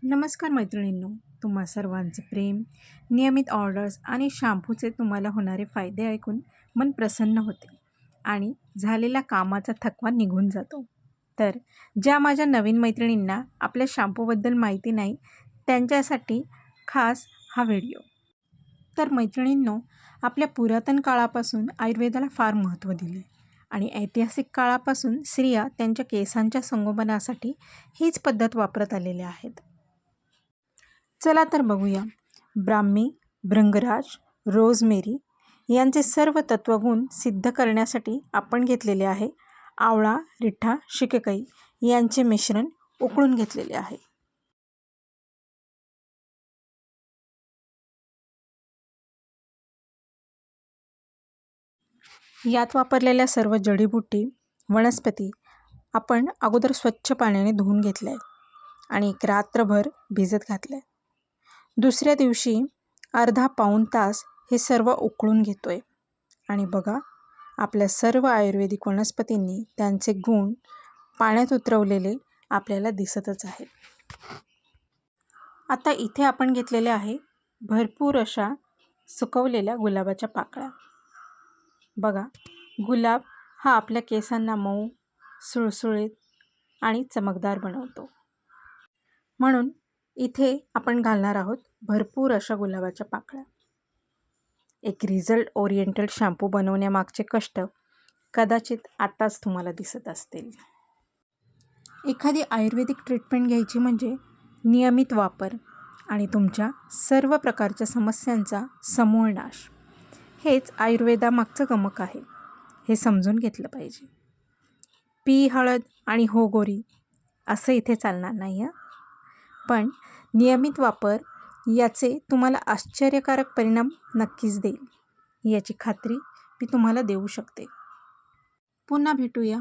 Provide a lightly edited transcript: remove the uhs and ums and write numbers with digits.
नमस्कार मैत्रिणींनो, तुम्हा सर्वांचे प्रेम, नियमित ऑर्डर्स आणि शॅम्पूचे तुम्हाला होणारे फायदे ऐकून मन प्रसन्न होते आणि झालेला कामाचा थकवा निघून जातो. तर ज्या माझ्या नवीन मैत्रिणींना आपल्या शॅम्पूबद्दल माहिती नाही, त्यांच्यासाठी खास हा व्हिडिओ. तर मैत्रिणींनो, आपल्या पुरातन काळापासून आयुर्वेदाला फार महत्त्व दिले आणि ऐतिहासिक काळापासून स्त्रिया त्यांच्या केसांच्या संगोपनासाठी हीच पद्धत वापरत आलेल्या आहेत. चला तर बघूया. ब्राह्मी, भृंगराज, रोजमेरी यांचे सर्व तत्वगुण सिद्ध करण्यासाठी आपण घेतलेले आहे आवळा, रिठा, शिकेकाई यांचे मिश्रण उकळून घेतलेले आहे. यात वापरलेल्या सर्व जडीबुटी, वनस्पती आपण अगोदर स्वच्छ पाण्याने धुवून घेतले आहे आणि एक रात्रभर भिजत घातले. दुसऱ्या दिवशी अर्धा पाऊण तास हे सर्व उकळून घेतोय आणि बघा, आपल्या सर्व आयुर्वेदिक वनस्पतींनी त्यांचे गुण पाण्यात उतरवलेले आपल्याला दिसतच आहेत. आता इथे आपण घेतलेले आहे भरपूर अशा सुकवलेल्या गुलाबाच्या पाकळ्या. बघा, गुलाब हा आपल्या केसांना मऊ, सुळसुळीत आणि चमकदार बनवतो. म्हणून इथे आपण घालणार आहोत भरपूर अशा गुलाबाच्या पाकळ्या. एक रिझल्ट ओरिएंटेड शॅम्पू बनवण्यामागचे कष्ट कदाचित आत्ताच तुम्हाला दिसत असतील. एखादी आयुर्वेदिक ट्रीटमेंट घ्यायची म्हणजे नियमित वापर आणि तुमच्या सर्व प्रकारच्या समस्यांचा समूळ नाश, हेच आयुर्वेदामागचं गमक आहे. हे समजून घेतलं पाहिजे. पी हळद आणि हो गोरी असं इथे चालणार नाही हं. पण नियमित वापर याचे तुम्हाला आश्चर्यकारक परिणाम नक्कीच देईल, याची खात्री मी तुम्हाला देऊ शकते. पुन्हा भेटूया.